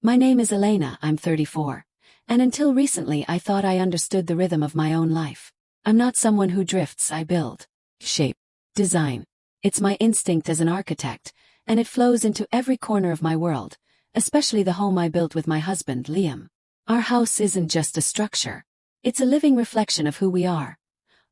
My name is Elena, I'm 34. And until recently I thought I understood the rhythm of my own life. I'm not someone who drifts, I build. Shape. Design. It's my instinct as an architect, and it flows into every corner of my world, especially the home I built with my husband, Liam. Our house isn't just a structure. It's a living reflection of who we are.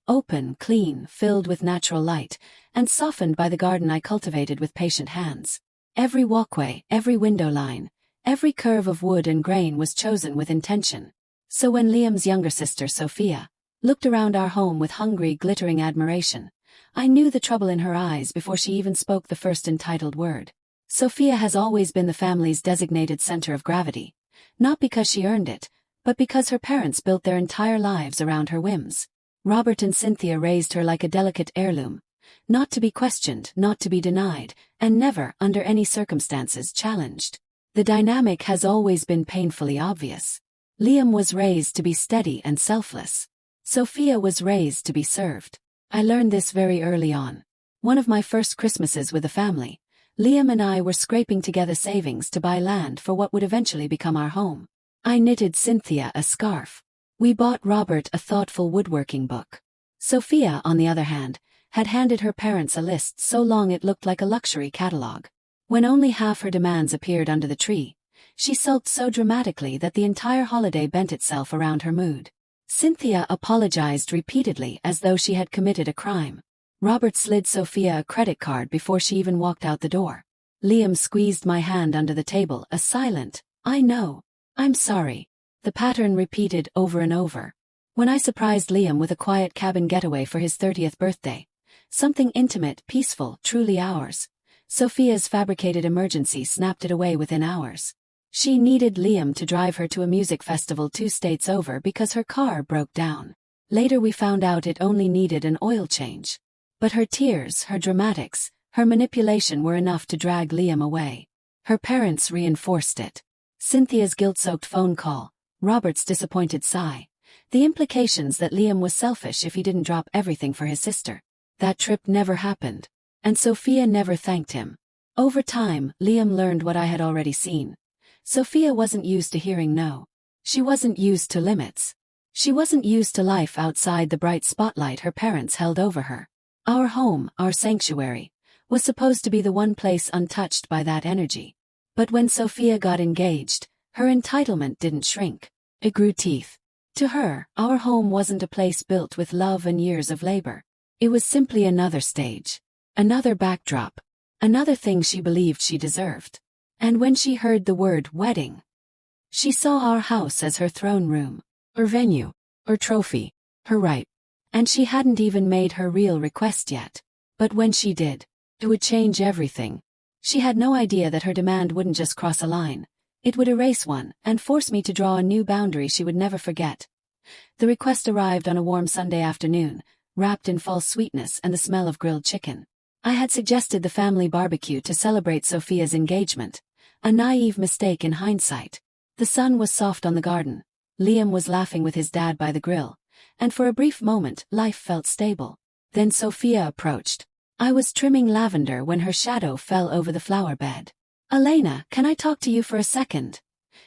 Open, clean, filled with natural light, and softened by the garden I cultivated with patient hands. Every walkway, every window line, every curve of wood and grain was chosen with intention. So when Liam's younger sister, Sophia, looked around our home with hungry, glittering admiration, I knew the trouble in her eyes before she even spoke the first entitled word. Sophia has always been the family's designated center of gravity, not because she earned it, but because her parents built their entire lives around her whims. Robert and Cynthia raised her like a delicate heirloom, not to be questioned, not to be denied, and never, under any circumstances, challenged. The dynamic has always been painfully obvious. Liam was raised to be steady and selfless. Sophia was raised to be served. I learned this very early on. One of my first Christmases with the family, Liam and I were scraping together savings to buy land for what would eventually become our home. I knitted Cynthia a scarf. We bought Robert a thoughtful woodworking book. Sophia, on the other hand, had handed her parents a list so long it looked like a luxury catalogue. When only half her demands appeared under the tree, she sulked so dramatically that the entire holiday bent itself around her mood. Cynthia apologized repeatedly as though she had committed a crime. Robert slid Sophia a credit card before she even walked out the door. Liam squeezed my hand under the table, a silent, "I know. I'm sorry." The pattern repeated over and over. When I surprised Liam with a quiet cabin getaway for his 30th birthday, something intimate, peaceful, truly ours, Sophia's fabricated emergency snapped it away within hours. She needed Liam to drive her to a music festival 2 states over because her car broke down. Later we found out it only needed an oil change. But her tears, her dramatics, her manipulation were enough to drag Liam away. Her parents reinforced it. Cynthia's guilt-soaked phone call, Robert's disappointed sigh, the implications that Liam was selfish if he didn't drop everything for his sister. That trip never happened. And Sophia never thanked him. Over time, Liam learned what I had already seen. Sophia wasn't used to hearing no. She wasn't used to limits. She wasn't used to life outside the bright spotlight her parents held over her. Our home, our sanctuary, was supposed to be the one place untouched by that energy. But when Sophia got engaged, her entitlement didn't shrink. It grew teeth. To her, our home wasn't a place built with love and years of labor. It was simply another stage. Another backdrop. Another thing she believed she deserved. And when she heard the word wedding, she saw our house as her throne room, her venue, her trophy, her right. And she hadn't even made her real request yet. But when she did, it would change everything. She had no idea that her demand wouldn't just cross a line. It would erase one, and force me to draw a new boundary she would never forget. The request arrived on a warm Sunday afternoon, wrapped in false sweetness and the smell of grilled chicken. I had suggested the family barbecue to celebrate Sophia's engagement, a naive mistake in hindsight. The sun was soft on the garden. Liam was laughing with his dad by the grill, and for a brief moment, life felt stable. Then Sophia approached. I was trimming lavender when her shadow fell over the flower bed. "Elena, can I talk to you for a second?"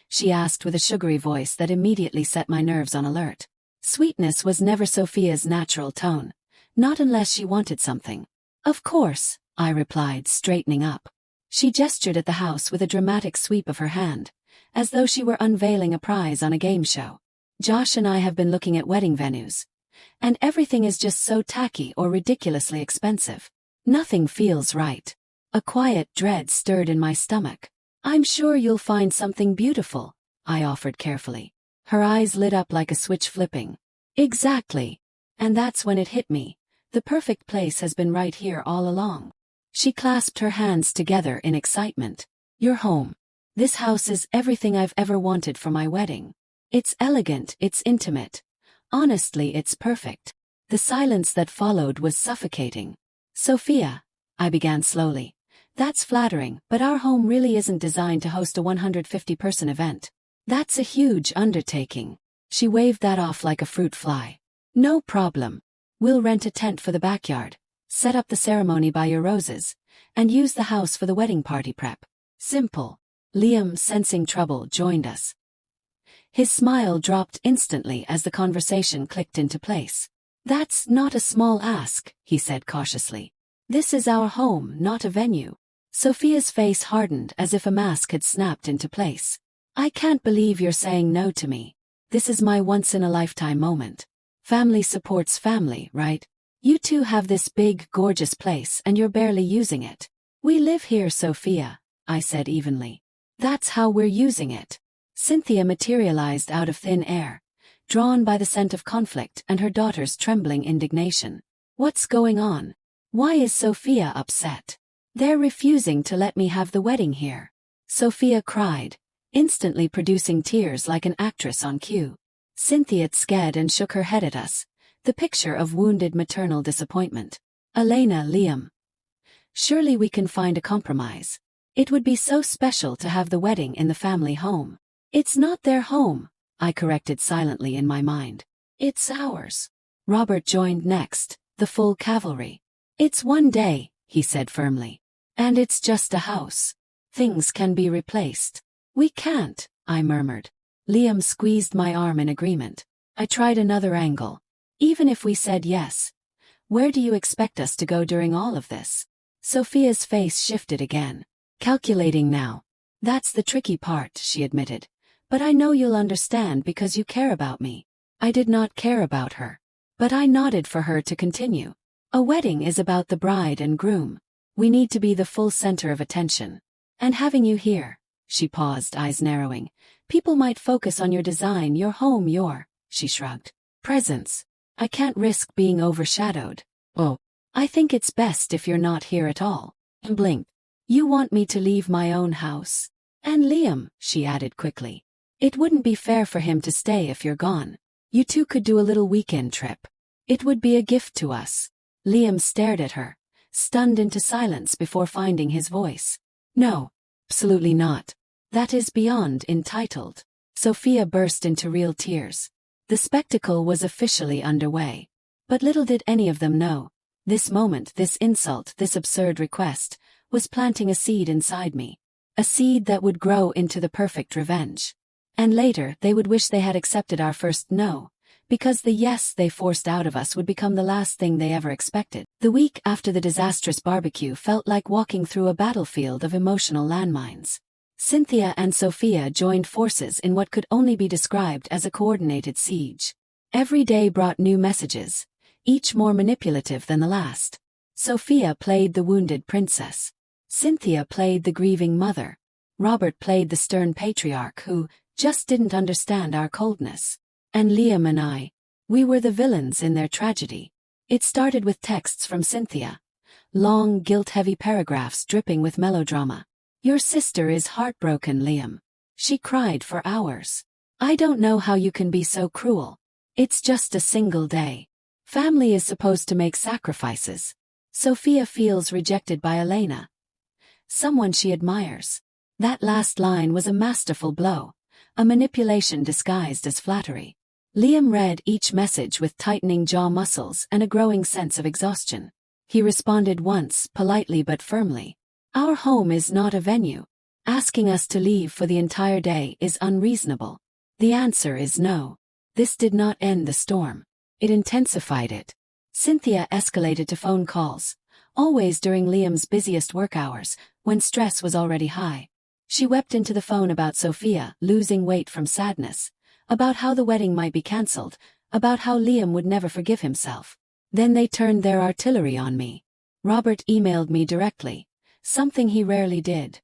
she asked with a sugary voice that immediately set my nerves on alert. Sweetness was never Sophia's natural tone, not unless she wanted something. "Of course," I replied, straightening up. She gestured at the house with a dramatic sweep of her hand, as though she were unveiling a prize on a game show. "Josh and I have been looking at wedding venues, and everything is just so tacky or ridiculously expensive. Nothing feels right." A quiet dread stirred in my stomach. "I'm sure you'll find something beautiful," I offered carefully. Her eyes lit up like a switch flipping. "Exactly. And that's when it hit me. The perfect place has been right here all along." She clasped her hands together in excitement. "Your home. This house is everything I've ever wanted for my wedding. It's elegant, it's intimate. Honestly, it's perfect." The silence that followed was suffocating. "Sophia," I began slowly, "that's flattering, but our home really isn't designed to host a 150-person event. That's a huge undertaking." She waved that off like a fruit fly. "No problem. We'll rent a tent for the backyard, set up the ceremony by your roses, and use the house for the wedding party prep. Simple." Liam, sensing trouble, joined us. His smile dropped instantly as the conversation clicked into place. "That's not a small ask," he said cautiously. "This is our home, not a venue." Sophia's face hardened as if a mask had snapped into place. "I can't believe you're saying no to me. This is my once-in-a-lifetime moment. Family supports family, right? You two have this big, gorgeous place and you're barely using it." "We live here, Sophia," I said evenly. "That's how we're using it." Cynthia materialized out of thin air, drawn by the scent of conflict and her daughter's trembling indignation. "What's going on? Why is Sophia upset?" "They're refusing to let me have the wedding here," Sophia cried, instantly producing tears like an actress on cue. Cynthia scared and shook her head at us, the picture of wounded maternal disappointment. "Elena, Liam. Surely we can find a compromise. It would be so special to have the wedding in the family home." "It's not their home," I corrected silently in my mind. "It's ours." Robert joined next, the full cavalry. "It's one day," he said firmly. "And it's just a house. Things can be replaced." "We can't," I murmured. Liam squeezed my arm in agreement. I tried another angle. "Even if we said yes, where do you expect us to go during all of this?" Sophia's face shifted again. "Calculating now. That's the tricky part," she admitted. "But I know you'll understand because you care about me." I did not care about her. But I nodded for her to continue. "A wedding is about the bride and groom. We need to be the full center of attention. And having you here," she paused, eyes narrowing, "people might focus on your design, your home, she shrugged, "presence. I can't risk being overshadowed." "Oh, I think it's best if you're not here at all." And blinked. "You want me to leave my own house?" "And Liam," she added quickly. "It wouldn't be fair for him to stay if you're gone. You two could do a little weekend trip. It would be a gift to us." Liam stared at her, stunned into silence before finding his voice. "No, absolutely not. That is beyond entitled." Sophia burst into real tears. The spectacle was officially underway. But little did any of them know, this moment, this insult, this absurd request, was planting a seed inside me. A seed that would grow into the perfect revenge. And later they would wish they had accepted our first no, because the yes they forced out of us would become the last thing they ever expected. The week after the disastrous barbecue felt like walking through a battlefield of emotional landmines. Cynthia and Sophia joined forces in what could only be described as a coordinated siege. Every day brought new messages, each more manipulative than the last. Sophia played the wounded princess. Cynthia played the grieving mother. Robert played the stern patriarch who just didn't understand our coldness. And Liam and I, we were the villains in their tragedy. It started with texts from Cynthia. Long, guilt-heavy paragraphs dripping with melodrama. "Your sister is heartbroken, Liam. She cried for hours. I don't know how you can be so cruel. It's just a single day. Family is supposed to make sacrifices. Sophia feels rejected by Elena, someone she admires." That last line was a masterful blow, a manipulation disguised as flattery. Liam read each message with tightening jaw muscles and a growing sense of exhaustion. He responded once, politely but firmly. "Our home is not a venue. Asking us to leave for the entire day is unreasonable. The answer is no." This did not end the storm. It intensified it. Cynthia escalated to phone calls, always during Liam's busiest work hours, when stress was already high. She wept into the phone about Sophia losing weight from sadness, about how the wedding might be cancelled, about how Liam would never forgive himself. Then they turned their artillery on me. Robert emailed me directly, something he rarely did.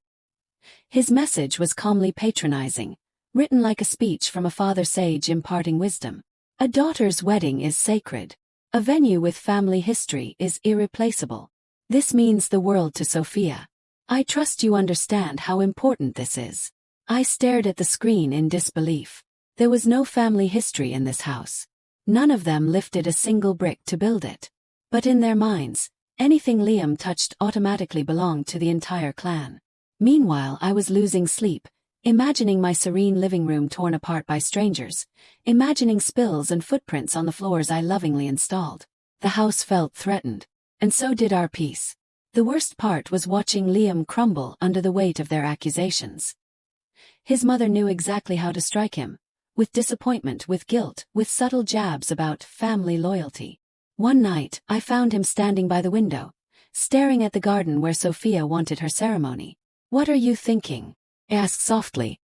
His message was calmly patronizing, written like a speech from a father sage imparting wisdom. "A daughter's wedding is sacred. A venue with family history is irreplaceable. This means the world to Sophia. I trust you understand how important this is." I stared at the screen in disbelief. There was no family history in this house. None of them lifted a single brick to build it. But in their minds, anything Liam touched automatically belonged to the entire clan. Meanwhile, I was losing sleep, imagining my serene living room torn apart by strangers, imagining spills and footprints on the floors I lovingly installed. The house felt threatened, and so did our peace. The worst part was watching Liam crumble under the weight of their accusations. His mother knew exactly how to strike him. With disappointment, with guilt, with subtle jabs about family loyalty. One night, I found him standing by the window, staring at the garden where Sophia wanted her ceremony. "What are you thinking?" I asked softly.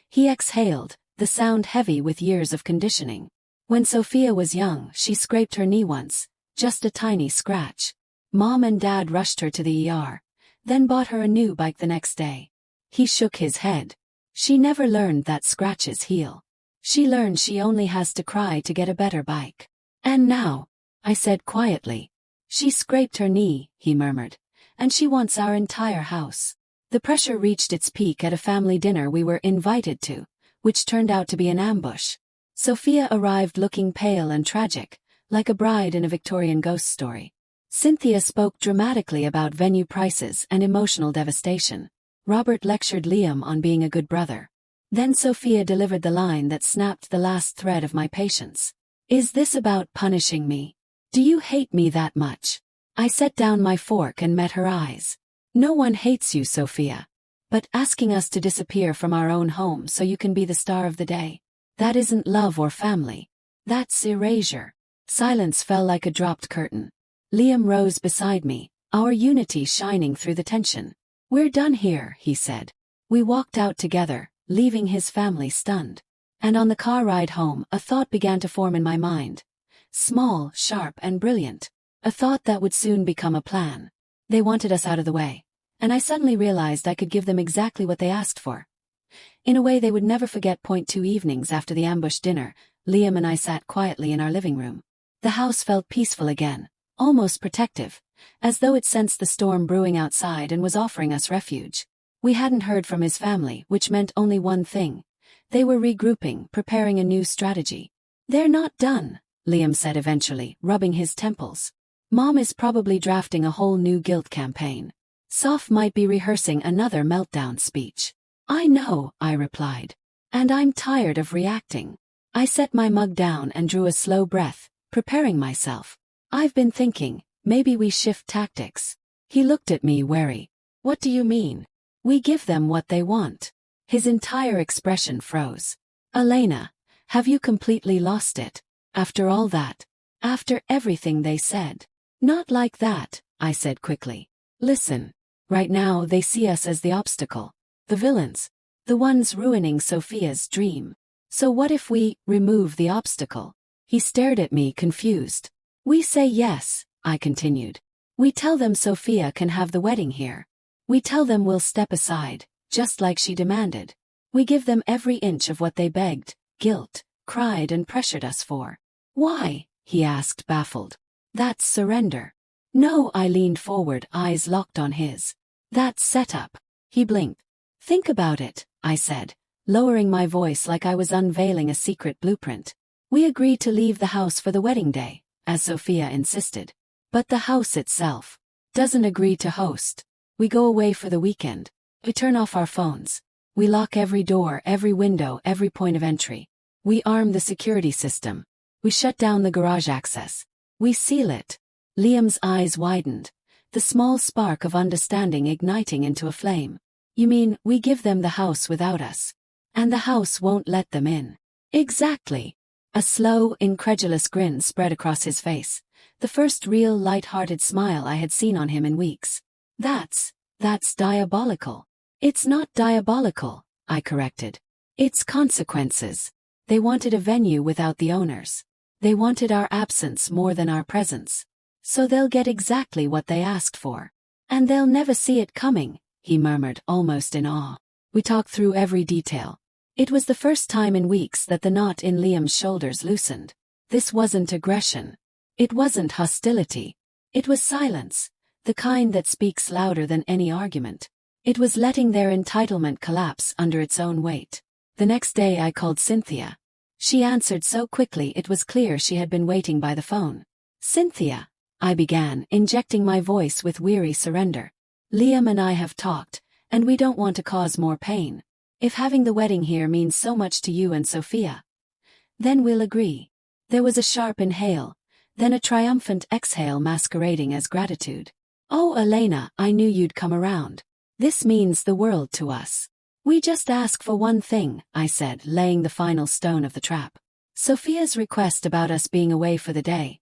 He exhaled, the sound heavy with years of conditioning. "When Sophia was young, she scraped her knee once, just a tiny scratch. Mom and Dad rushed her to the ER, then bought her a new bike the next day." He shook his head. "She never learned that scratches heal. She learned she only has to cry to get a better bike. And now," I said quietly. "She scraped her knee," he murmured, "and she wants our entire house." The pressure reached its peak at a family dinner we were invited to, which turned out to be an ambush. Sophia arrived looking pale and tragic, like a bride in a Victorian ghost story. Cynthia spoke dramatically about venue prices and emotional devastation. Robert lectured Liam on being a good brother. Then Sophia delivered the line that snapped the last thread of my patience. "Is this about punishing me? Do you hate me that much?" I set down my fork and met her eyes. "No one hates you, Sophia. But asking us to disappear from our own home so you can be the star of the day, that isn't love or family. That's erasure." Silence fell like a dropped curtain. Liam rose beside me, our unity shining through the tension. "We're done here," he said. We walked out together, leaving his family stunned. And on the car ride home, a thought began to form in my mind. Small, sharp, and brilliant. A thought that would soon become a plan. They wanted us out of the way. And I suddenly realized I could give them exactly what they asked for. In a way they would never forget. 2 evenings after the ambush dinner, Liam and I sat quietly in our living room. The house felt peaceful again, almost protective, as though it sensed the storm brewing outside and was offering us refuge. We hadn't heard from his family, which meant only one thing. They were regrouping, preparing a new strategy. "They're not done," Liam said eventually, rubbing his temples. "Mom is probably drafting a whole new guilt campaign. Soph might be rehearsing another meltdown speech." "I know," I replied. "And I'm tired of reacting." I set my mug down and drew a slow breath, preparing myself. "I've been thinking, maybe we shift tactics." He looked at me wary. "What do you mean?" "We give them what they want." His entire expression froze. "Elena, have you completely lost it? After all that? After everything they said?" "Not like that," I said quickly. "Listen. Right now they see us as the obstacle. The villains. The ones ruining Sophia's dream. So what if we remove the obstacle?" He stared at me confused. "We say yes," I continued. "We tell them Sophia can have the wedding here. We tell them we'll step aside, just like she demanded. We give them every inch of what they begged, guilt, cried and pressured us for." "Why?" he asked, baffled. "That's surrender." "No," I leaned forward, eyes locked on his. "That's setup." He blinked. "Think about it," I said, lowering my voice like I was unveiling a secret blueprint. "We agreed to leave the house for the wedding day, as Sophia insisted. But the house itself doesn't agree to host. We go away for the weekend. We turn off our phones. We lock every door, every window, every point of entry. We arm the security system. We shut down the garage access. We seal it." Liam's eyes widened, the small spark of understanding igniting into a flame. "You mean, we give them the house without us? And the house won't let them in?" "Exactly." A slow, incredulous grin spread across his face, the first real light-hearted smile I had seen on him in weeks. That's diabolical." "It's not diabolical," I corrected. "It's consequences. They wanted a venue without the owners. They wanted our absence more than our presence. So they'll get exactly what they asked for. And they'll never see it coming," he murmured, almost in awe. We talked through every detail. It was the first time in weeks that the knot in Liam's shoulders loosened. This wasn't aggression. It wasn't hostility. It was silence, the kind that speaks louder than any argument. It was letting their entitlement collapse under its own weight. The next day I called Cynthia. She answered so quickly it was clear she had been waiting by the phone. "Cynthia," I began, injecting my voice with weary surrender. "Liam and I have talked, and we don't want to cause more pain. If having the wedding here means so much to you and Sophia, then we'll agree." There was a sharp inhale, then a triumphant exhale masquerading as gratitude. "Oh, Elena, I knew you'd come around. This means the world to us." We just ask for one thing, I said, laying the final stone of the trap. Sophia's request about us being away for the day.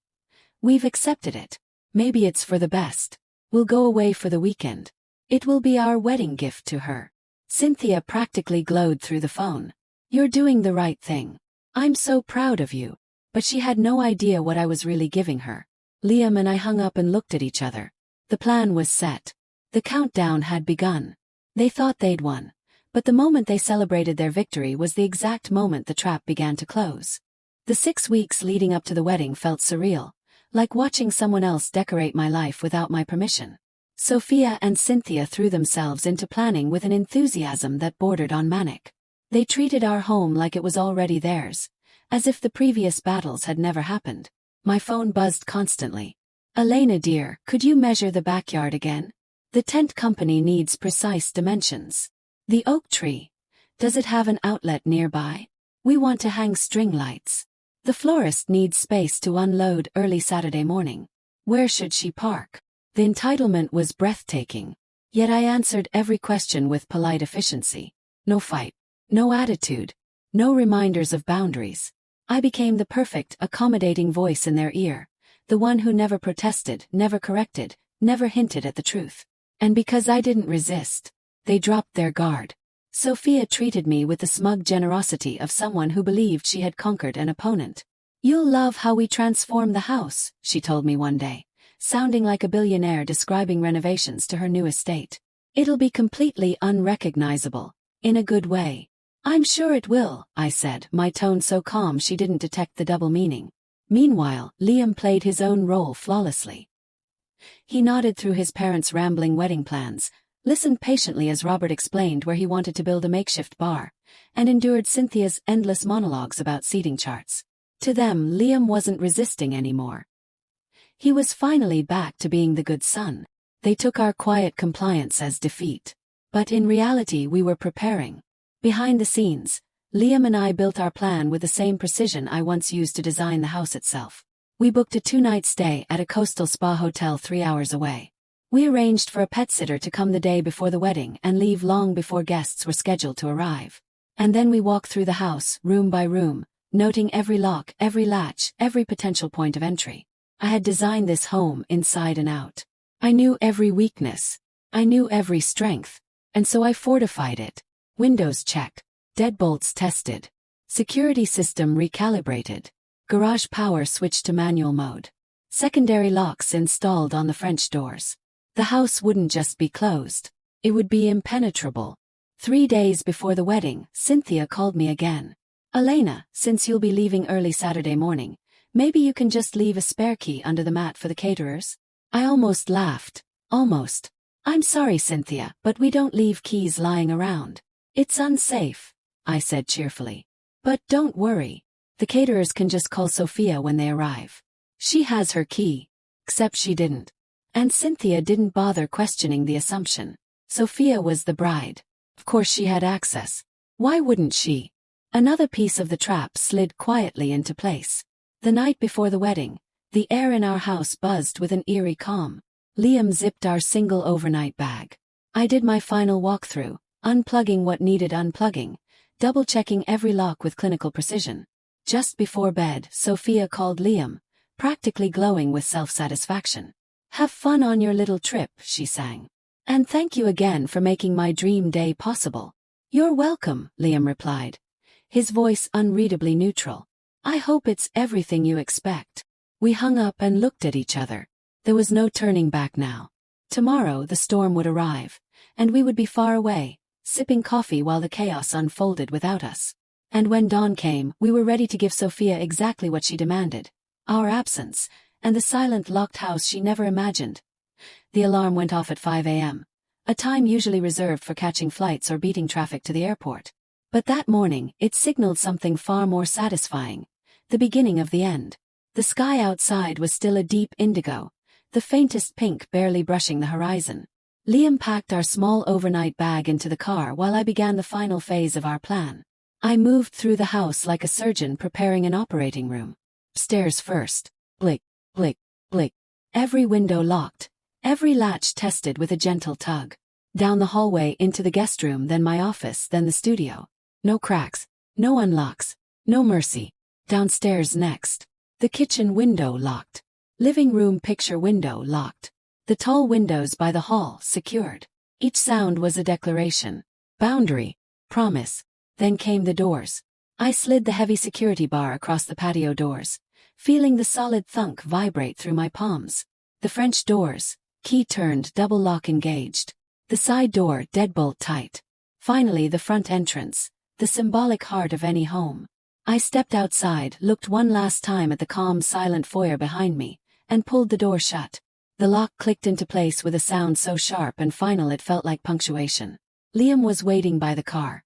We've accepted it. Maybe it's for the best. We'll go away for the weekend. It will be our wedding gift to her. Cynthia practically glowed through the phone. You're doing the right thing. I'm so proud of you. But she had no idea what I was really giving her. Liam and I hung up and looked at each other. The plan was set. The countdown had begun. They thought they'd won. But the moment they celebrated their victory was the exact moment the trap began to close. The 6 weeks leading up to the wedding felt surreal, like watching someone else decorate my life without my permission. Sophia and Cynthia threw themselves into planning with an enthusiasm that bordered on manic. They treated our home like it was already theirs, as if the previous battles had never happened. My phone buzzed constantly. Elena dear, could you measure the backyard again? The tent company needs precise dimensions. The oak tree. Does it have an outlet nearby? We want to hang string lights. The florist needs space to unload early Saturday morning. Where should she park? The entitlement was breathtaking. Yet I answered every question with polite efficiency. No fight. No attitude. No reminders of boundaries. I became the perfect, accommodating voice in their ear. The one who never protested, never corrected, never hinted at the truth. And because I didn't resist, they dropped their guard. Sophia treated me with the smug generosity of someone who believed she had conquered an opponent. You'll love how we transform the house, she told me one day, sounding like a billionaire describing renovations to her new estate. It'll be completely unrecognizable, in a good way. I'm sure it will, I said, my tone so calm she didn't detect the double meaning. Meanwhile, Liam played his own role flawlessly. He nodded through his parents' rambling wedding plans, listened patiently as Robert explained where he wanted to build a makeshift bar, and endured Cynthia's endless monologues about seating charts. To them, Liam wasn't resisting anymore. He was finally back to being the good son. They took our quiet compliance as defeat. But in reality we were preparing. Behind the scenes, Liam and I built our plan with the same precision I once used to design the house itself. We booked a 2-night stay at a coastal spa hotel 3 hours away. We arranged for a pet sitter to come the day before the wedding and leave long before guests were scheduled to arrive. And then we walked through the house, room by room, noting every lock, every latch, every potential point of entry. I had designed this home inside and out. I knew every weakness. I knew every strength. And so I fortified it. Windows checked. Deadbolts tested. Security system recalibrated. Garage power switched to manual mode. Secondary locks installed on the French doors. The house wouldn't just be closed. It would be impenetrable. 3 days before the wedding, Cynthia called me again. Elena, since you'll be leaving early Saturday morning, maybe you can just leave a spare key under the mat for the caterers? I almost laughed. Almost. I'm sorry, Cynthia, but we don't leave keys lying around. It's unsafe, I said cheerfully. But don't worry. The caterers can just call Sophia when they arrive. She has her key. Except she didn't. And Cynthia didn't bother questioning the assumption. Sophia was the bride. Of course she had access. Why wouldn't she? Another piece of the trap slid quietly into place. The night before the wedding, the air in our house buzzed with an eerie calm. Liam zipped our single overnight bag. I did my final walkthrough, unplugging what needed unplugging, double-checking every lock with clinical precision. Just before bed, Sophia called Liam, practically glowing with self-satisfaction. Have fun on your little trip, she sang. And thank you again for making my dream day possible. You're welcome, Liam replied, his voice unreadably neutral. I hope it's everything you expect. We hung up and looked at each other. There was no turning back now. Tomorrow the storm would arrive, and we would be far away, sipping coffee while the chaos unfolded without us. And when dawn came, we were ready to give Sophia exactly what she demanded. Our absence, and the silent locked house she never imagined. The alarm went off at 5 a.m., a time usually reserved for catching flights or beating traffic to the airport. But that morning, it signaled something far more satisfying. The beginning of the end. The sky outside was still a deep indigo, the faintest pink barely brushing the horizon. Liam packed our small overnight bag into the car while I began the final phase of our plan. I moved through the house like a surgeon preparing an operating room. Upstairs first. Blick, blick, blick. Every window locked, every latch tested with a gentle tug. Down the hallway into the guest room, then my office, then the studio. No cracks, no unlocks, no mercy. Downstairs next. The kitchen window locked. Living room picture window locked. The tall windows by the hall secured. Each sound was a declaration. Boundary. Promise. Then came the doors. I slid the heavy security bar across the patio doors, feeling the solid thunk vibrate through my palms. The French doors, key turned, double lock engaged. The side door, deadbolt tight. Finally the front entrance, the symbolic heart of any home. I stepped outside, looked one last time at the calm, silent foyer behind me, and pulled the door shut. The lock clicked into place with a sound so sharp and final it felt like punctuation. Liam was waiting by the car.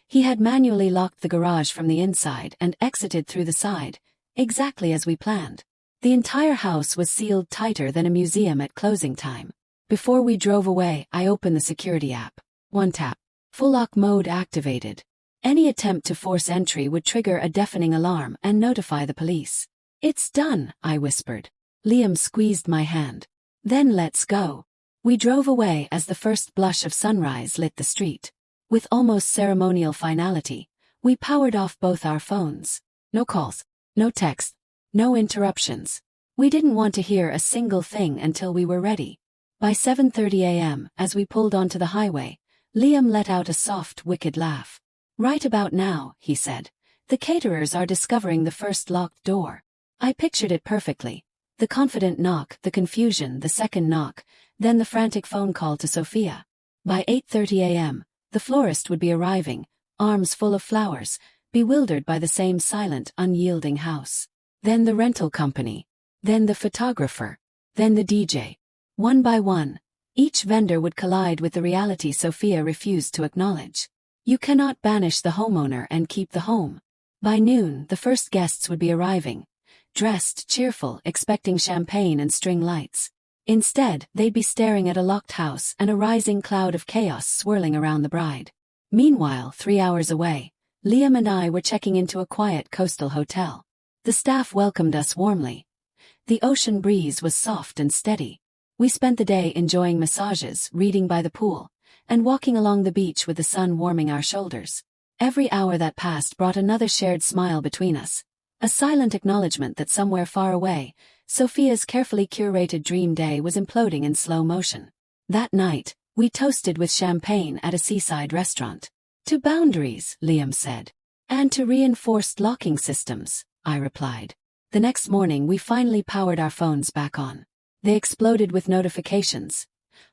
He had manually locked the garage from the inside and exited through the side, exactly as we planned. The entire house was sealed tighter than a museum at closing time. Before we drove away, I opened the security app. One tap. Full lock mode activated. Any attempt to force entry would trigger a deafening alarm and notify the police. "It's done," I whispered. Liam squeezed my hand. "Then let's go." We drove away as the first blush of sunrise lit the street. With almost ceremonial finality, we powered off both our phones. No calls, no text, no interruptions. We didn't want to hear a single thing until we were ready. By 7:30 a.m., as we pulled onto the highway, Liam let out a soft, wicked laugh. "Right about now," he said, "the caterers are discovering the first locked door." I pictured it perfectly. The confident knock, the confusion, the second knock, then the frantic phone call to Sophia. By 8:30 a.m., the florist would be arriving, arms full of flowers, bewildered by the same silent, unyielding house. Then the rental company. Then the photographer. Then the DJ. One by one, each vendor would collide with the reality Sophia refused to acknowledge. You cannot banish the homeowner and keep the home. By noon, the first guests would be arriving, dressed, cheerful, expecting champagne and string lights. Instead, they'd be staring at a locked house and a rising cloud of chaos swirling around the bride. Meanwhile, 3 hours away, Liam and I were checking into a quiet coastal hotel. The staff welcomed us warmly. The ocean breeze was soft and steady. We spent the day enjoying massages, reading by the pool, and walking along the beach with the sun warming our shoulders. Every hour that passed brought another shared smile between us. A silent acknowledgement that somewhere far away, Sophia's carefully curated dream day was imploding in slow motion. That night, we toasted with champagne at a seaside restaurant. "To boundaries," Liam said. "And to reinforced locking systems," I replied. The next morning we finally powered our phones back on. They exploded with notifications.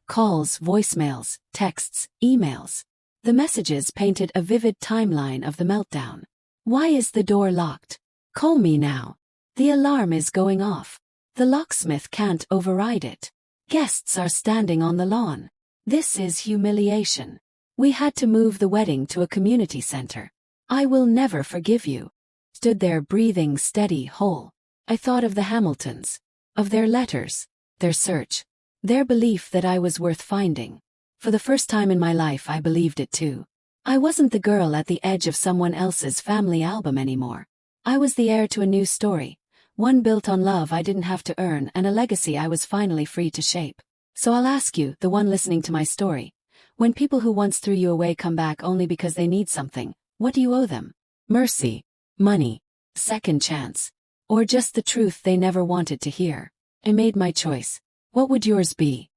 Calls, voicemails, texts, emails. The messages painted a vivid timeline of the meltdown. "Why is the door locked? Call me now. The alarm is going off. The locksmith can't override it. Guests are standing on the lawn. This is humiliation. We had to move the wedding to a community center. I will never forgive you." Stood there breathing steady, whole. I thought of the Hamiltons, of their letters, their search, their belief that I was worth finding. For the first time in my life I believed it too. I wasn't the girl at the edge of someone else's family album anymore. I was the heir to a new story, one built on love I didn't have to earn and a legacy I was finally free to shape. So I'll ask you, the one listening to my story, when people who once threw you away come back only because they need something, what do you owe them? Mercy, money, second chance, or just the truth they never wanted to hear? I made my choice. What would yours be?